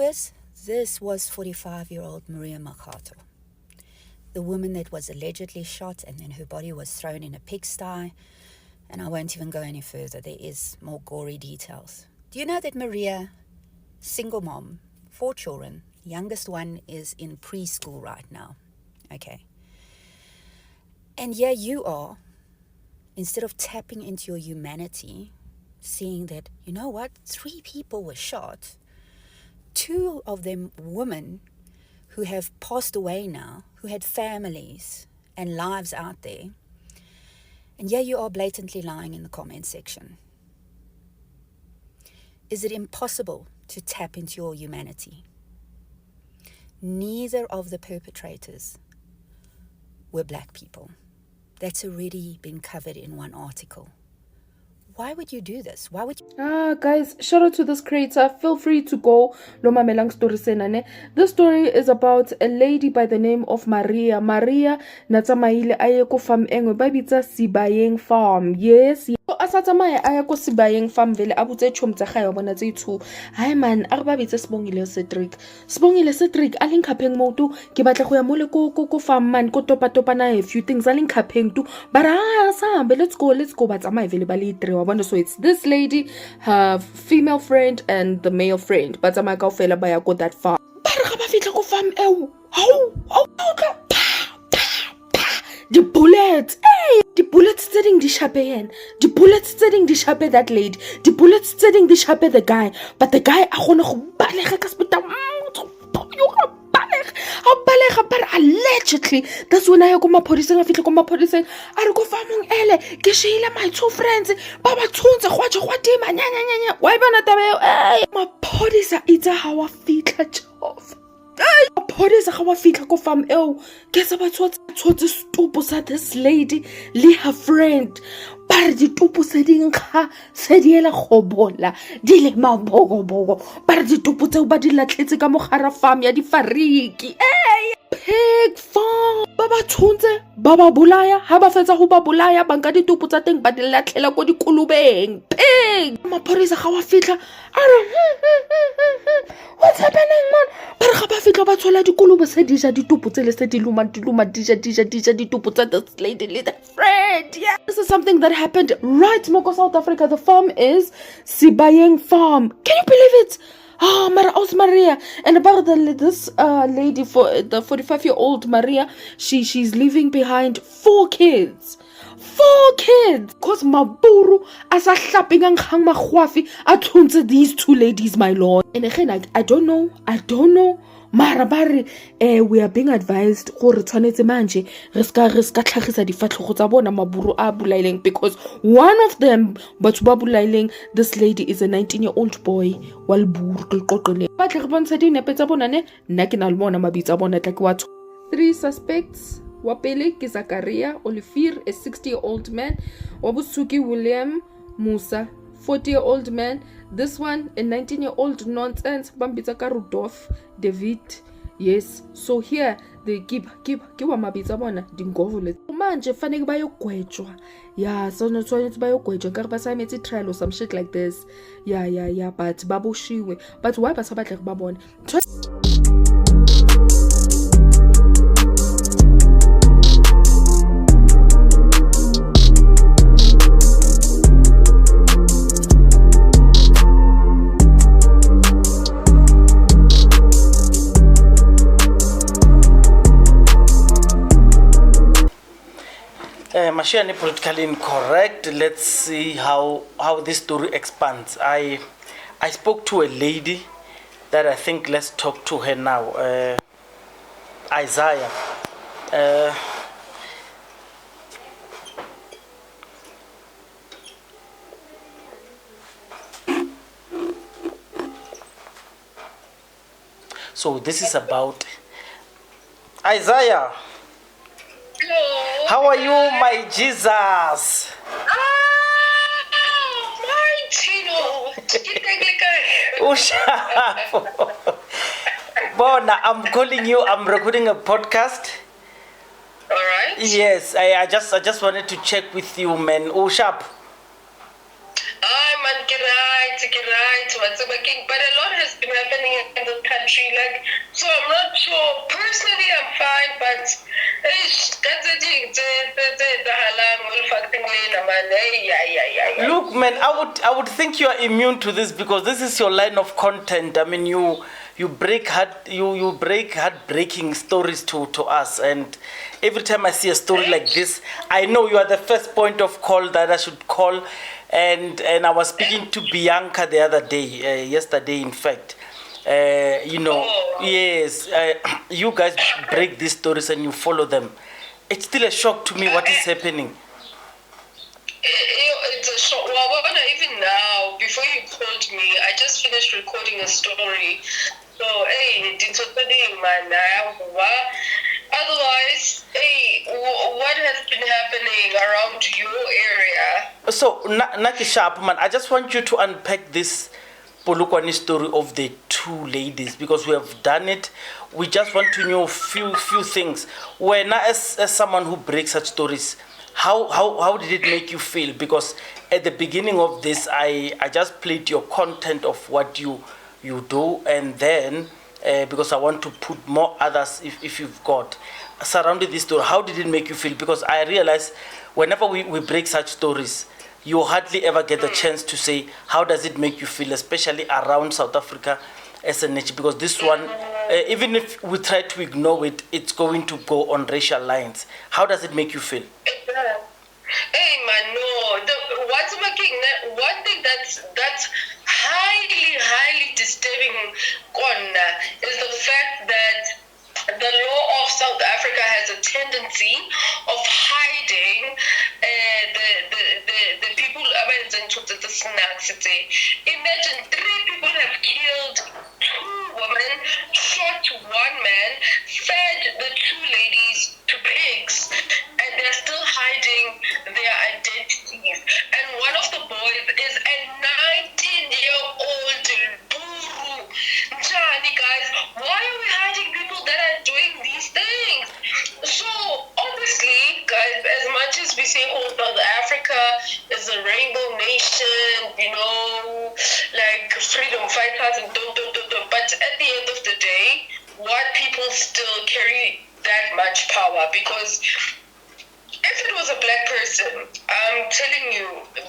quiz. This was 45-year-old Maria Makato, the woman that was allegedly shot and then her body was thrown in a pigsty. And I won't even go any further. There is more gory details. Do you know that Maria, single mom, 4 children, youngest one is in preschool right now. Okay. And here you are, instead of tapping into your humanity, seeing that, you know what, 3 people were shot, 2 of them women who have passed away now, who had families and lives out there. And here you are blatantly lying in the comment section. Is it impossible to tap into your humanity? Neither of the perpetrators were black people. That's already been covered in one article. Why would you do this? Why would you? Guys, shout out to this creator. Feel free to go Loma Melang story senane. This story is about a lady by the name of Maria. Maria natsamaile aye ko farm engwe ba bitsa Sibayeng farm. Yes. Asatsamaye aya ko Sibayeng farm vele abutse chom tsa gae wa bona tse 2. Hi man, a re ba bitse Sibongile Cedric. Sibongile Cedric a leng khapeng mo tu ke batla go ya mo le ko farm man ko topa na a few things a leng khapeng tu. Bara sambe let's go ba tsamaye vele ba le 3. So it's this lady, her female friend, and the male friend. But I'm like, kaofela ba ya go that far. Bara ga ba fitla go farm the bullets, hey, the bullets setting the shape the bullets setting the shape that lady, the bullets setting the shape the guy, but the guy a gone go balega ka spita but allegedly that's when I go maphodiseng a fihle go maphodiseng a re go famong ele ke sheile my 2 friends ba ba tshunze gwa tima nya wa ibana tabe eh maphodisa itse ha wa fitla jof maphodisa ga wa fitla go farm eo ke se ba tshotse stupo sa this lady le her friend ba di tupu se dinkga se diela gobola di le mabogobogo ba di tupu tse ba di latletse ka mogara farm ya difariki pig farm ba ba tshunze ba ba bolaya ha ba fetsa go ba bolaya ba nka ditupu tsa teng ba di latlela ko dikolobeng pig maphodisa ga wa fitla what's happening man ba re ga ba fitla ba tshola dikolobe se dija ditupu tse le se di luma dija ditupu tsa this lady little friend. Yeah, this is something that happened right Moko South Africa. The farm is Sibayeng farm. Can you believe it? Mara aus Maria, and about this lady, for the 45-year-old Maria, she's leaving behind 4 kids. 4 kids, cause Maburu asa hlaping ang hang magwafi athunze these 2 ladies, my lord. And again, I don't know. Mara bare we are being advised gore tshwanetse manje re ska tlhagisa difatlhogo tsa bona Maburu a bulaileng, because one of them batho ba bulaileng this lady is a 19-year-old boy wa Liburu ke qoqele ba tle re bontsha dinepe tsa bona ne nna ke na le bona mabitsa bona tla ke wa 3 suspects. Wa pele ke Zakaria Olivier, a 60-year-old man. Wa botsuki William Musa, 40-year-old man. This one, a 19-year-old nonsense, bambitsa ka Rudolph David. Yes, so here they keep wa mabitsa bona dingovole manje faneke bayogwetjwa. Yeah, so no tshwanetse bayogwetjwa ka re ba sa emetse trial or some shit like this. Yeah, but baboshiwe. But why ba sa batle ba bona? Mashiane politically incorrect. Let's see how this story expands. I spoke to a lady that I think let's talk to her now. Isaiah. So this is about Isaiah. Hello. How are you, my Jesus? My Chino. Bona, I'm calling you. I'm recording a podcast. All right. Yes, I just wanted to check with you, man. Oh, sharp. Man, get right. What's working? But a lot has been happening in this country. country. Like, so I'm not sure. Personally, I'm fine, but Look, man, I would think you are immune to this because this is your line of content. I mean, you break heartbreaking stories to us, and every time I see a story like this, I know you are the first point of call that I should call. And I was speaking to Bianca the other day, yesterday, in fact. Yes, you guys break these stories and you follow them. It's still a shock to me what is happening. It's a shock. Well, even now, before you called me, I just finished recording a story. So, hey, man. Otherwise, hey, what has been happening around your area? So, Naki Sharp, man, I just want you to unpack this Polukwani story of the two ladies because we have done it. We just want to know few things. When as someone who breaks such stories, how did it make you feel? Because at the beginning of this, I just played your content of what you do, and then because I want to put more others if you've got surrounded this story. How did it make you feel? Because I realize whenever we break such stories, you hardly ever get the chance to say how does it make you feel, especially around South Africa as a nation. Because this one, even if we try to ignore it, it's going to go on racial lines. How does it make you feel? Hey man, no. One thing that's highly disturbing, Konna, is the fact that the law of South Africa has a tendency of hiding the people. Imagine 3 people have killed 2 women, shot 1 man, fed the 2 ladies to pigs, and they're still hiding their identities. And one of the boys is a 19-year-old Buru. Njani, guys, why are we hiding people that are doing these things? So, obviously, guys, as much as we say, oh, South Africa is a rainbow nation, like freedom fighters and but at the end of the day, white people still carry that much power, because if it was a black person, I'm telling you, but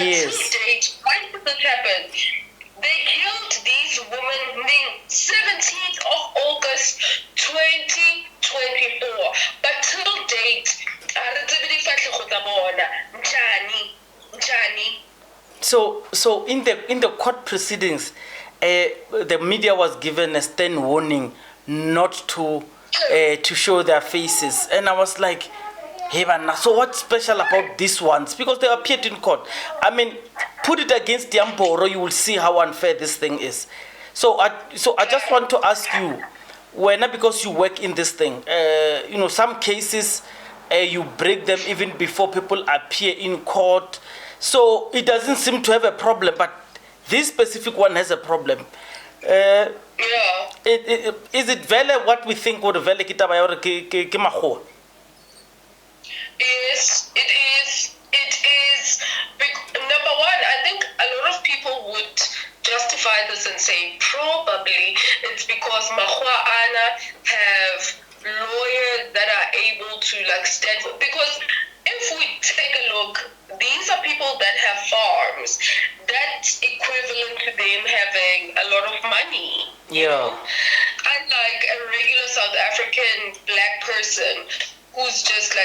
yes. to date, why did this happen? They killed these women 17th of August 2024, but till date, So in the court proceedings, the media was given a stern warning not to show their faces, and I was like, hey man, so what's special about these ones? Because they appeared in court. I mean, put it against Diamboro, you will see how unfair this thing is. So I just want to ask you, because you work in this thing, some cases you break them even before people appear in court. So it doesn't seem to have a problem, but this specific one has a problem. yeah. Is it valid what we think or valid kitaba ya hore ke magoa? Yes, it is. It is. Number one, I think a lot of people would justify this and say probably it's because Mahua Ana have lawyers that are able to stand for, because if we take a look, these are people that have farms. That's equivalent to them having a lot of money. Yeah. Unlike a regular South African black person who's just a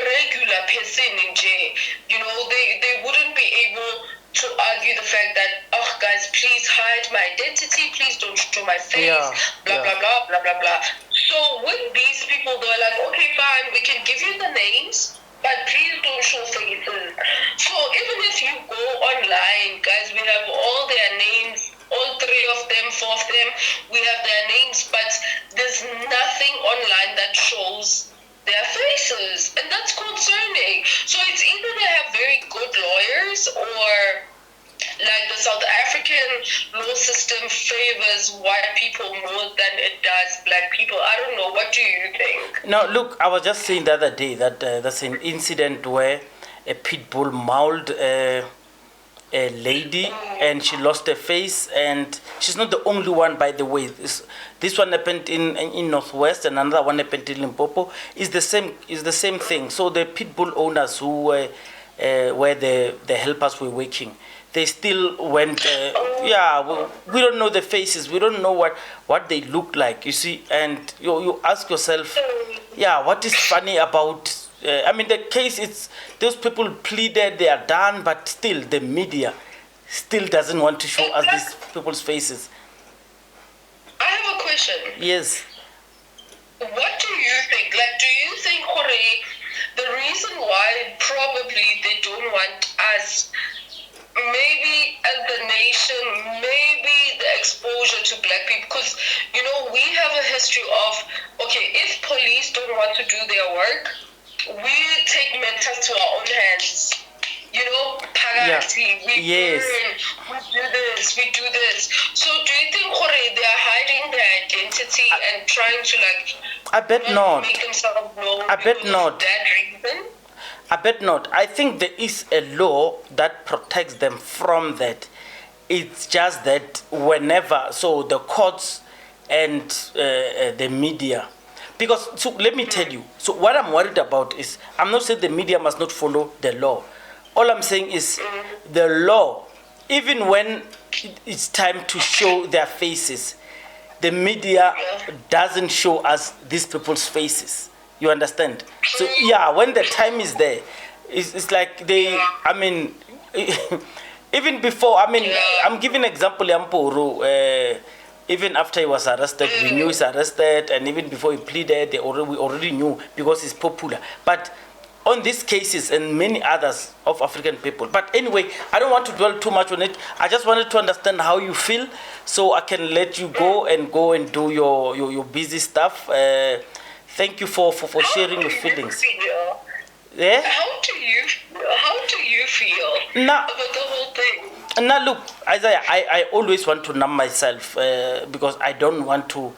regular person in jail. They wouldn't be able to argue the fact that, oh guys, please hide my identity, please don't show my face, blah, blah, blah, blah, blah, blah. So with these people, they're like, okay, fine, we can give you the names, but please don't show faces. So even if you go online, guys, we have all their names, all 3 of them, 4 of them, we have their names, but there's nothing online that shows their faces, and that's concerning. So it's either they have very good lawyers, or the South African law system favors white people more than it does black people. I don't know. What do you think? No, look, I was just saying the other day that there's an incident where a pit bull mauled a lady, and she lost her face, and she's not the only one, by the way. This one happened in Northwest, and another one happened in Limpopo. It's the same thing. So the pit bull owners who were where the helpers were working, they still went. We don't know the faces. We don't know what they look like. You see, and you ask yourself, what is funny about? I mean, the case, it's those people pleaded, they are done, but still the media still doesn't want to show us these people's faces. I have a question. Yes. What do you think? Like, do you think, Jorge, the reason why probably they don't want us, maybe as a nation, maybe the exposure to black people, because, we have a history of, okay, if police don't want to do their work, we take matters to our own hands. Pagati, we Yes. burn, we do this. So do you think, Jorge, they are hiding their identity and trying to, I bet not. make themselves known I bet because not. of that reason? I bet not. I think there is a law that protects them from that. It's just that whenever, so the courts and the media, because, so let me tell you, so what I'm worried about is, I'm not saying the media must not follow the law. All I'm saying is the law, even when it's time to show their faces, the media doesn't show us these people's faces. You understand? So when the time is there, it's like they, I mean, even before, I mean, I'm giving an example, Yampuru, even after he was arrested, we knew he's arrested, and even before he pleaded, we already knew because he's popular. But on these cases and many others of African people. But anyway, I don't want to dwell too much on it. I just wanted to understand how you feel, so I can let you go and do your busy stuff. Thank you for sharing your feelings. Yeah? How do you feel Now, about the whole thing? now look, Isaiah, I always want to numb myself because I don't want to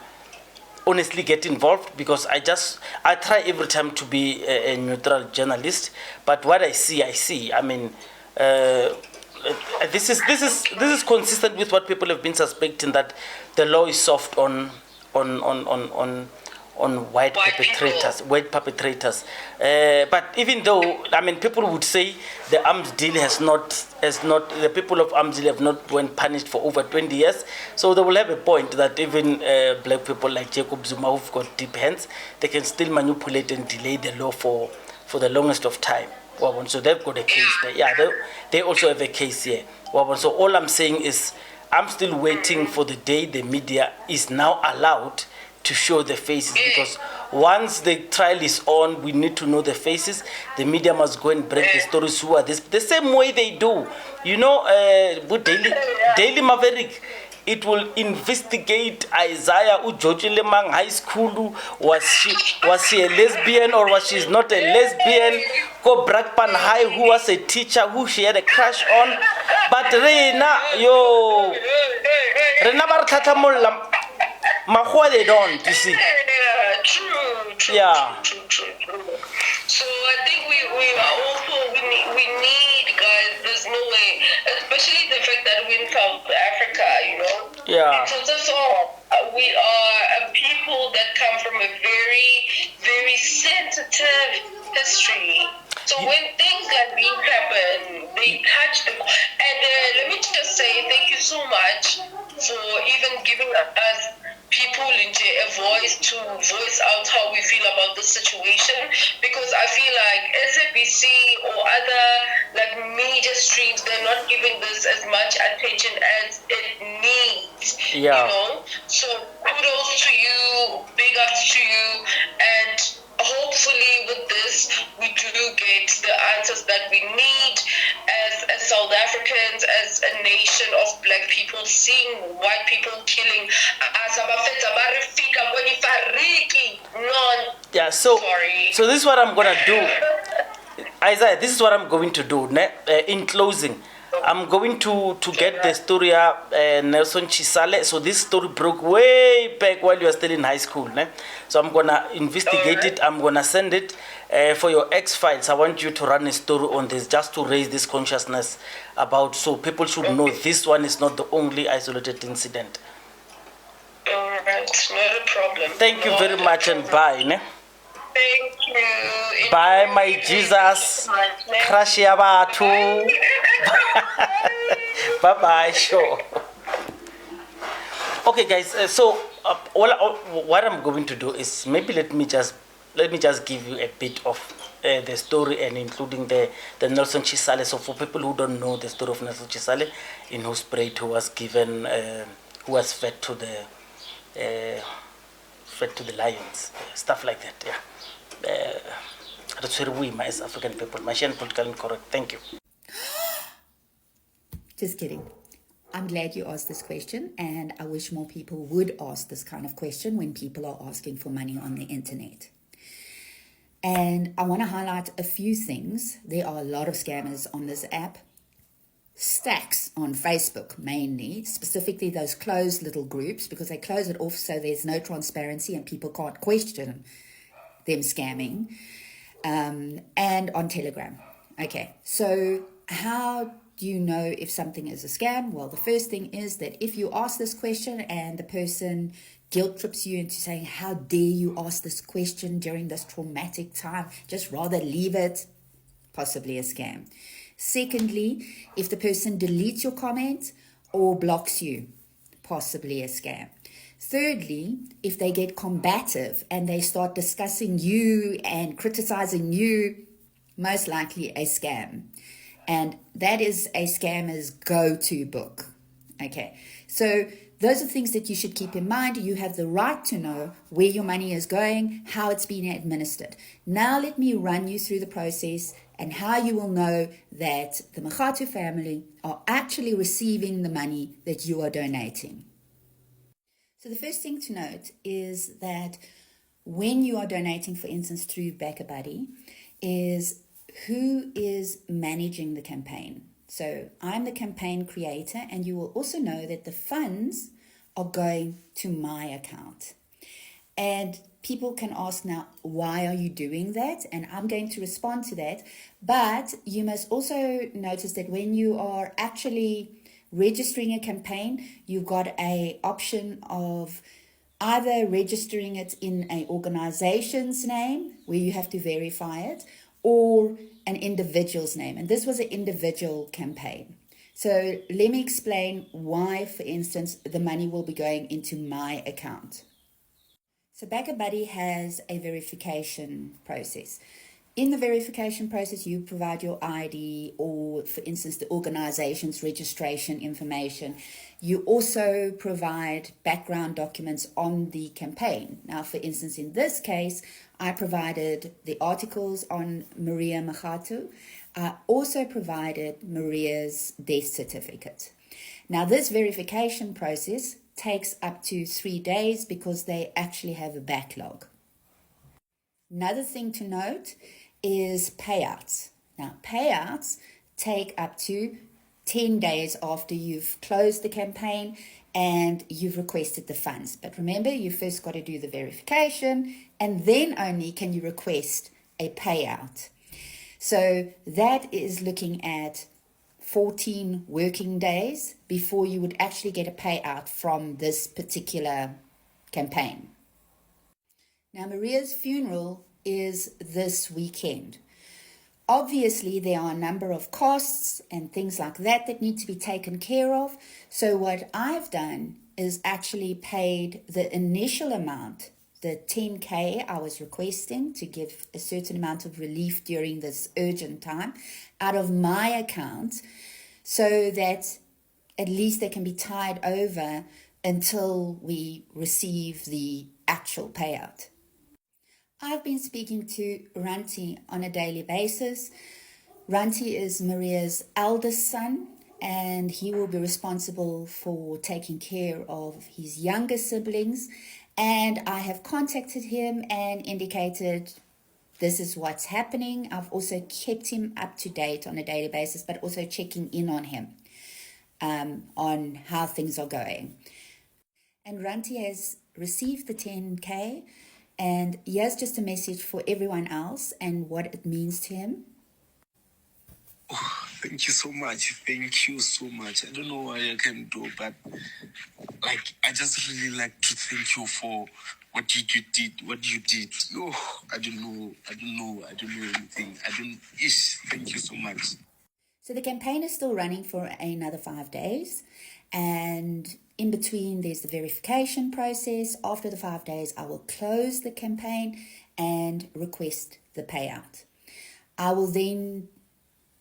honestly get involved, because I try every time to be a neutral journalist, but what I see. I mean, this is consistent with what people have been suspecting, that the law is soft on white perpetrators. But even though, I mean, people would say the arms deal has not, the people of arms deal have not been punished for over 20 years. So they will have a point that even black people like Jacob Zuma, who've got deep hands, they can still manipulate and delay the law for the longest of time. So they've got a case there. Yeah, they also have a case here. So all I'm saying is, I'm still waiting for the day the media is now allowed to show the faces, because once the trial is on, we need to know the faces. The media must go and break the stories who are this, the same way they do. Daily Maverick, it will investigate Isaiah Ujoji Lemang High School. Was she a lesbian or was she not a lesbian? Go Brakpan High, who was a teacher who she had a crush on. But Rena Bartatamulam. Mahua, they don't, you see. True. Yeah. True. So I think we need, guys, there's no way, especially the fact that we're in South Africa, Yeah. It tells us all, we are a people that come from a very, very sensitive history. So when things like these happen, they touch the... And let me just say thank you so much for even giving us people in a voice to voice out how we feel about the situation, because I feel like SABC or other media streams, they're not giving this as much attention as it needs. So kudos to you, big ups to you, and hopefully with this we do get the answers that we need as South Africans, as a nation of black people, seeing white people killing us. So this is what I'm gonna do, Isaiah. This is what I'm going to do in closing. I'm going to get the story Nelson Chisale. So this story broke way back while you were still in high school. Ne? So I'm gonna investigate it. I'm gonna send it for your X-Files. I want you to run a story on this just to raise this consciousness about, so people should know this one is not the only isolated incident. All right, not a problem. Thank you very much and bye. Ne? Thank you. Bye, my Jesus. Crush ya batho. Bye-bye, sure. Okay, guys, so what I'm going to do is maybe let me just give you a bit of the story, and including the Nelson Chisale. So for people who don't know the story of Nelson Chisale in Hoedspruit, who was given, who was fed to the lions, stuff like that. Yeah. That's where we, as African people, my politically incorrect. Thank you. Just kidding. I'm glad you asked this question, and I wish more people would ask this kind of question when people are asking for money on the internet. And I want to highlight a few things. There are a lot of scammers on this app. Stacks on Facebook mainly, specifically those closed little groups, because they close it off so there's no transparency and people can't question them scamming, and on Telegram. Okay, so how do you know if something is a scam? Well, the first thing is that if you ask this question and the person guilt trips you into saying, how dare you ask this question during this traumatic time, just rather leave it, possibly a scam. Secondly, if the person deletes your comment or blocks you, possibly a scam. Thirdly, if they get combative and they start discussing you and criticizing you, most likely a scam. And that is a scammer's go-to book. Okay, so those are things that you should keep in mind. You have the right to know where your money is going, how it's being administered. Now let me run you through the process and how you will know that the Mojapelo family are actually receiving the money that you are donating. So the first thing to note is that when you are donating, for instance, through Back a Buddy, is who is managing the campaign. So I'm the campaign creator, and you will also know that the funds are going to my account. And people can ask now, why are you doing that? And I'm going to respond to that. But you must also notice that when you are actually registering a campaign, you've got an option of either registering it in an organization's name, where you have to verify it, or an individual's name. And this was an individual campaign. So let me explain why, for instance, the money will be going into my account. So Back a Buddy has a verification process. In the verification process, you provide your ID or, for instance, the organization's registration information. You also provide background documents on the campaign. Now, for instance, in this case, I provided the articles on Maria Mojapelo. I also provided Maria's death certificate. Now, this verification process takes up to 3 days because they actually have a backlog. Another thing to note is payouts. Now, payouts take up to 10 days after you've closed the campaign and you've requested the funds. But remember, you first got to do the verification, and then only can you request a payout. So that is looking at 14 working days before you would actually get a payout from this particular campaign. Now, Maria's funeral is this weekend. Obviously, there are a number of costs and things like that that need to be taken care of. So what I've done is actually paid the initial amount, the 10K I was requesting to give a certain amount of relief during this urgent time, out of my account, so that at least they can be tied over until we receive the actual payout. I've been speaking to Ranti on a daily basis. Ranti is Maria's eldest son, and he will be responsible for taking care of his younger siblings. And I have contacted him and indicated this is what's happening. I've also kept him up to date on a daily basis, but also checking in on him. on how things are going. And Ranti has received the 10K, and here's just a message for everyone else and what it means to him. Oh, thank you so much. Thank you so much. I don't know what I can do, but I just really like to thank you for what you did. What you did. Oh, I don't know anything. Thank you so much. So the campaign is still running for another 5 days, and in between there's the verification process. After the 5 days, I will close the campaign and request the payout. I will then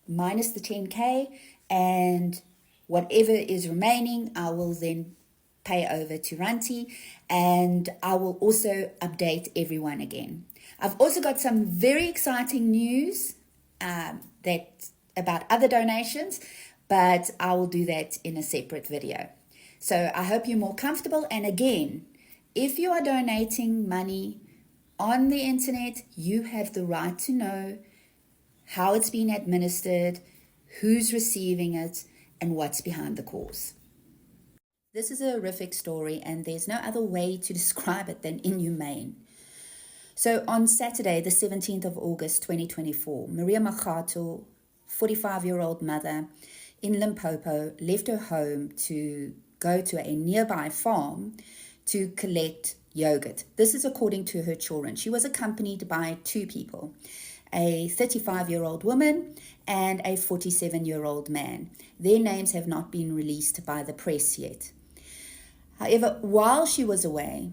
minus the 10K, and whatever is remaining, I will then pay over to Ranti, and I will also update everyone again. I've also got some very exciting news about other donations, but I will do that in a separate video. So I hope you're more comfortable. And again, if you are donating money on the internet, you have the right to know how it's been administered, who's receiving it, and what's behind the cause. This is a horrific story, and there's no other way to describe it than inhumane. So on Saturday, the 17th of August, 2024, Maria Mojapelo, 45-year-old mother in Limpopo, left her home to go to a nearby farm to collect yogurt. This is according to her children. She was accompanied by two people, a 35-year-old woman and a 47-year-old man. Their names have not been released by the press yet. However, while she was away,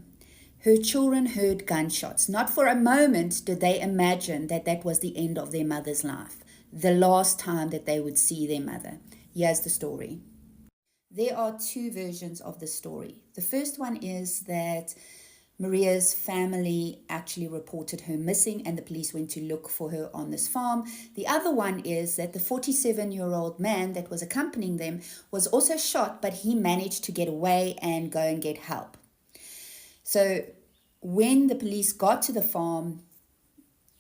her children heard gunshots. Not for a moment did they imagine that that was the end of their mother's life, the last time that they would see their mother. Here's the story. There are two versions of the story. The first one is that Maria's family actually reported her missing and the police went to look for her on this farm. The other one is that the 47-year-old man that was accompanying them was also shot, but he managed to get away and go and get help. So when the police got to the farm,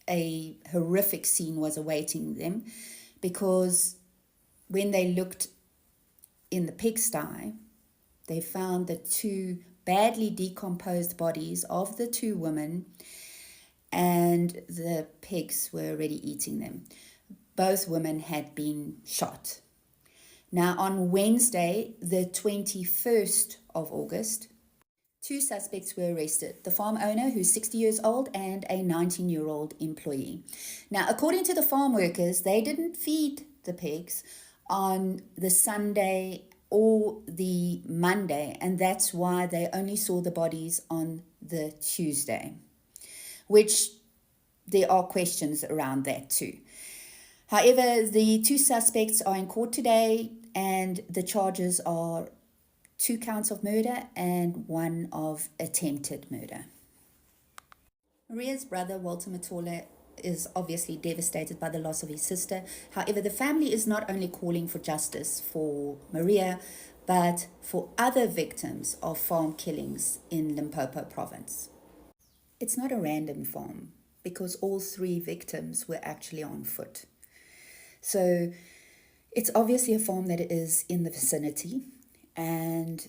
a horrific scene was awaiting them, because when they looked in the pigsty, they found the two badly decomposed bodies of the two women, and the pigs were already eating them. Both women had been shot. Now, on Wednesday, the 21st of August, two suspects were arrested. The farm owner, who's 60 years old, and a 19-year-old employee. Now, according to the farm workers, they didn't feed the pigs on the Sunday or the Monday, and that's why they only saw the bodies on the Tuesday, which there are questions around that too. However, the two suspects are in court today, and the charges are 2 counts of murder and 1 of attempted murder. Maria's brother, Walter Matola, is obviously devastated by the loss of his sister. However, the family is not only calling for justice for Maria, but for other victims of farm killings in Limpopo province. It's not a random farm, because all 3 victims were actually on foot. So it's obviously a farm that is in the vicinity, and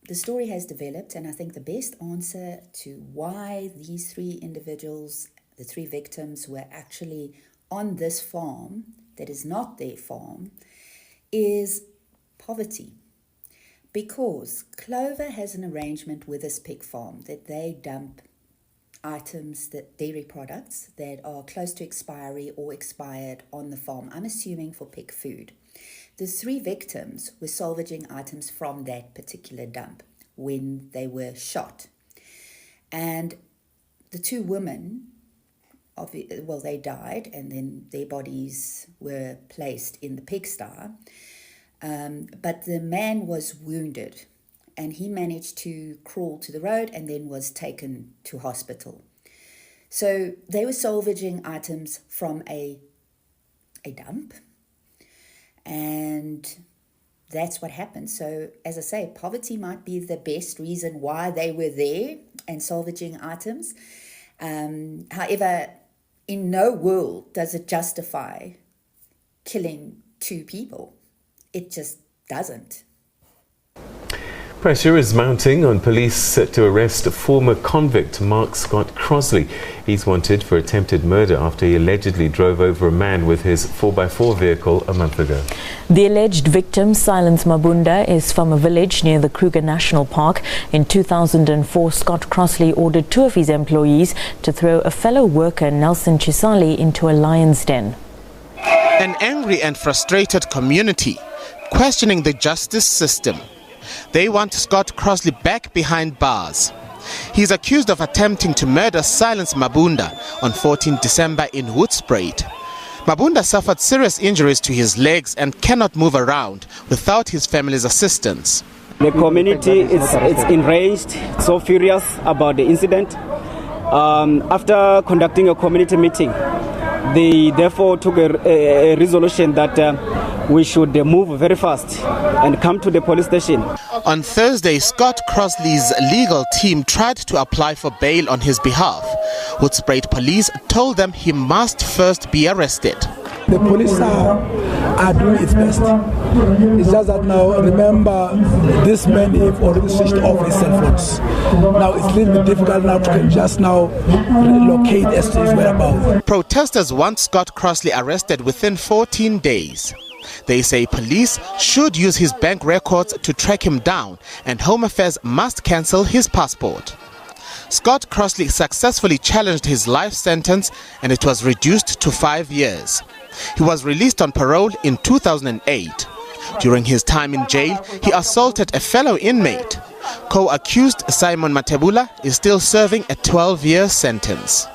the story has developed, and I think the best answer to why these 3 individuals, the 3 victims, were actually on this farm that is not their farm, is poverty. Because Clover has an arrangement with this pig farm that they dump items, that dairy products that are close to expiry or expired on the farm, I'm assuming for pig food. The 3 victims were salvaging items from that particular dump when they were shot. And the 2 women, they died, and then their bodies were placed in the pigsty. But the man was wounded, and he managed to crawl to the road and then was taken to hospital. So they were salvaging items from a dump, and that's what happened. So, as I say, poverty might be the best reason why they were there and salvaging items. However, in no world does it justify killing 2 people. It just doesn't. Pressure is mounting on police set to arrest former convict Mark Scott-Crossley. He's wanted for attempted murder after he allegedly drove over a man with his 4x4 vehicle a month ago. The alleged victim, Silence Mabunda, is from a village near the Kruger National Park. In 2004, Scott-Crossley ordered 2 of his employees to throw a fellow worker, Nelson Chisale, into a lion's den. An angry and frustrated community questioning the justice system. They want Scott-Crossley back behind bars. He is accused of attempting to murder Silence Mabunda on 14 December in Hoedspruit. Mabunda suffered serious injuries to his legs and cannot move around without his family's assistance. The community is enraged, so furious about the incident. After conducting a community meeting, they therefore took a resolution that we should move very fast and come to the police station. On Thursday, Scott-Crossley's legal team tried to apply for bail on his behalf. Hoedspruit police told them he must first be arrested. The police are doing its best. It's just that now, remember, this man have already switched off his cell phones. Now it's a little bit difficult now to just now locate as to his whereabouts. Protesters want Scott-Crossley arrested within 14 days. They say police should use his bank records to track him down, and Home Affairs must cancel his passport. Scott-Crossley successfully challenged his life sentence and it was reduced to 5 years. He was released on parole in 2008. During his time in jail, he assaulted a fellow inmate. Co-accused Simon Matebula is still serving a 12-year sentence.